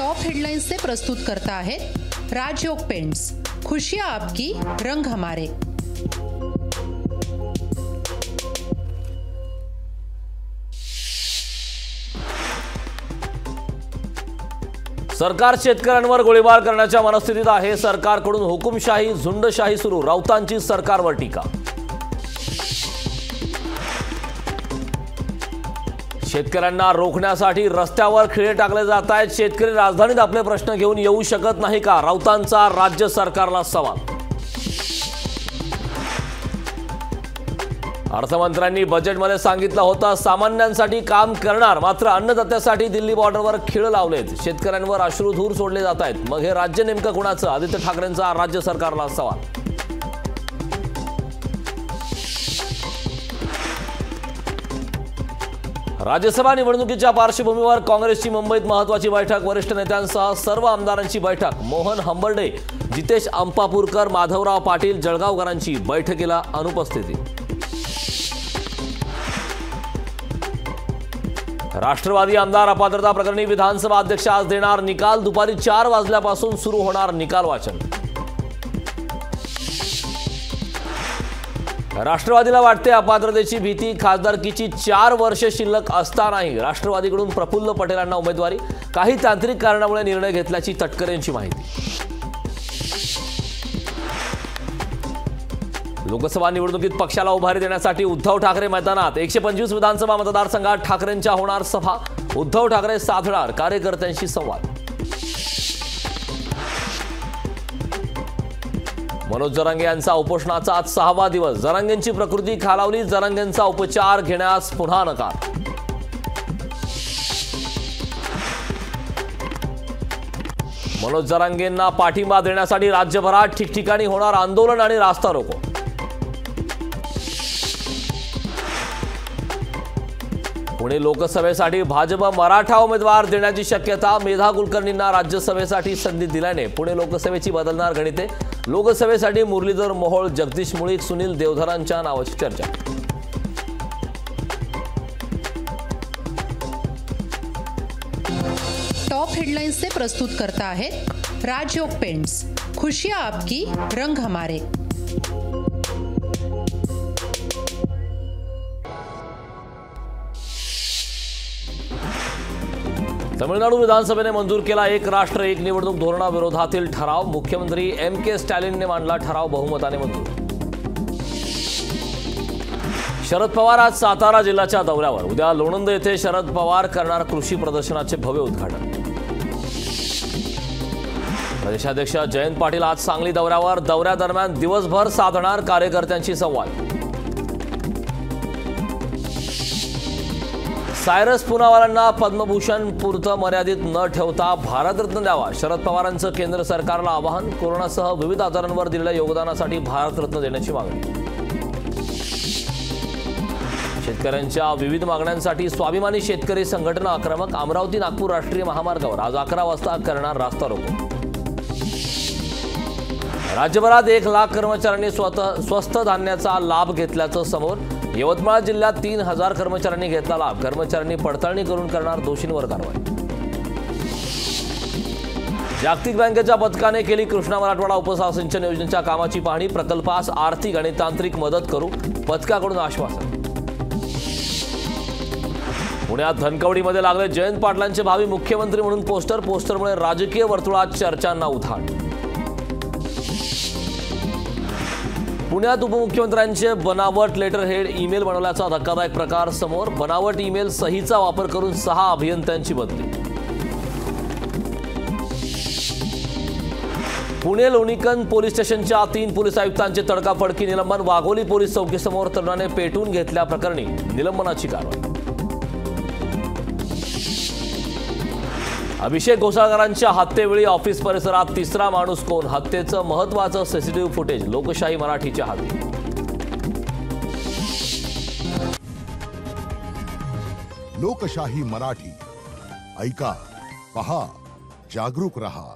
Top headlines से प्रस्तुत करता है राजयोग पेंट्स। खुशियां आपकी, रंग हमारे। सरकार शेतकऱ्यांवर गोळीबार करण्याच्या मनस्थितीत आहे। सरकारकडून हुकुमशाही, झुंडशाही सुरू, राऊतांची सरकारवर टीका। शेतकऱ्यांना रोखण्यासाठी रस्त्यावर खिळे टाकले जात आहेत। शेतकरी राजधानीत आपले प्रश्न घेऊन येऊ शकत नाही का? राऊतांचा राज्य सरकारला सवाल। अर्थमंत्र्यांनी बजेटमध्ये सांगितलं होतं सामान्यांसाठी काम करणार, मात्र अन्नदात्यासाठी दिल्ली बॉर्डरवर खिळे लावलेत। शेतकऱ्यांवर अश्रुधूर सोडले जात आहेत। मग हे राज्य नेमकं कोणाचं? आदित्य ठाकरेंचा राज्य सरकारला सवाल। राज्यसभा निवडणुकीच्या पार्श्वभूमीवर काँग्रेसची मुंबईत महत्त्वाची बैठक। वरिष्ठ नेत्यांसह सर्व आमदारांची बैठक। मोहन हंबर्डे, जितेश अंपापूरकर, माधवराव पाटील, जळगावकरांची बैठकीला अनुपस्थिती। राष्ट्रवादी आमदार अपात्रता प्रकरणी विधानसभा अध्यक्ष आज देणार निकाल। दुपारी 4 वाजल्यापासून सुरू होणार निकाल वाचन। राष्ट्रवादीला वाटते अपात्रतेची भीती। खासदारकीची 4 वर्ष शिल्लक असतानाही राष्ट्रवादीकडून प्रफुल्ल पटेलांना उमेदवारी। काही तांत्रिक कारणामुळे निर्णय घेतल्याची तटकरेंची माहिती। लोकसभा निवडणुकीत पक्षाला उभारी देण्यासाठी उद्धव ठाकरे मैदानात। 125 विधानसभा मतदारसंघात ठाकरेंच्या होणार सभा। उद्धव ठाकरे साधणार कार्यकर्त्यांशी संवाद। मनोज जरांगे यांचा उपोषणाचा आज 6वा दिवस। जरांगेंची प्रकृती खालावली। जरांगेंचा उपचार घेण्यास पुन्हा नकार। मनोज जरांगेंना पाठिंबा देण्यासाठी राज्यभरात ठिकठिकाणी होणार आंदोलन आणि रास्ता रोको। पुणे लोकसभेसाठी भाजप मराठा उमेदवार देण्याची शक्यता। मेधा कुलकर्णींना राज्यसभेसाठी संधी दिल्याने पुणे लोकसभेची बदलणार गणिते। लोकसभेसाठी मुरलीधर मोहोळ, जगदीश मुळीक, सुनील देवधरांच्या नावाची चर्चा। टॉप हेडलाइन्स से प्रस्तुत करता है राजयोग पेंट्स। खुशियां आपकी, रंग हमारे। तमिळनाडू विधानसभेने मंजूर केला एक राष्ट्र एक निवडणूक धोरणाविरोधातील ठराव। मुख्यमंत्री M.K. स्टॅलिनने मांडला ठराव, बहुमताने मंजूर। शरद पवार आज सातारा जिल्ह्याच्या दौऱ्यावर। उद्या लोणंद येथे शरद पवार करणार कृषी प्रदर्शनाचे भव्य उद्घाटन। प्रदेशाध्यक्ष जयंत पाटील आज सांगली दौऱ्यावर। दौऱ्यादरम्यान दिवसभर साधणार कार्यकर्त्यांशी संवाद। सायरस पुनावालांना पद्मभूषण पुरतं मर्यादित न ठेवता भारतरत्न द्यावा, शरद पवारांचं केंद्र सरकारला आवाहन। कोरोनासह विविध आजारांवर दिलेल्या योगदानासाठी भारतरत्न देण्याची मागणी। शेतकऱ्यांच्या विविध मागण्यांसाठी स्वाभिमानी शेतकरी संघटना आक्रमक। अमरावती नागपूर राष्ट्रीय महामार्गावर आज 11 वाजता करणार रास्ता रोको। राज्यभरात 1 लाख कर्मचाऱ्यांनी स्वस्त धान्याचा लाभ घेतल्याचं समोर। यवतमाळ जिल्ह्यात 3000 कर्मचाऱ्यांनी घेतला लाभ। कर्मचाऱ्यांनी पडताळणी करून करणार दोषींवर कारवाई। जागतिक बँकेच्या पथकाने केली कृष्णा मराठवाडा उपसिंचन योजनेच्या कामाची पाहणी। प्रकल्पास आर्थिक आणि तांत्रिक मदत करू, पथकाकडून आश्वासन। पुण्यात धनकवडीमध्ये लागले जयंत पाटलांचे भावी मुख्यमंत्री म्हणून पोस्टर। पोस्टरमुळे राजकीय वर्तुळात चर्चांना उधाण। पुण्यात उपमुख्यमंत्र्यांचे बनावट लेटर हेड ईमेल बनवल्याचा धक्कादायक प्रकार समोर। बनावट ईमेल सहीचा वापर करून 6 अभियंत्यांची बदली। पुणे लोणीकंद पोलीस स्टेशनच्या 3 पोलीस आयुक्तांचे तडकाफडकी निलंबन। वाघोली पोलीस चौकीसमोर तरुणाने पेटून घेतल्या प्रकरणी निलंबनाची कारवाई। अभिषेक घोसाळकरांच्या हत्येवेळी ऑफिस परिसरात 3रा माणूस कोण? हत्येचं महत्त्वाचं सीसीटीव्ही फुटेज लोकशाही मराठीच्या हाती। लोकशाही मराठी ऐका, पहा, जागरूक रहा।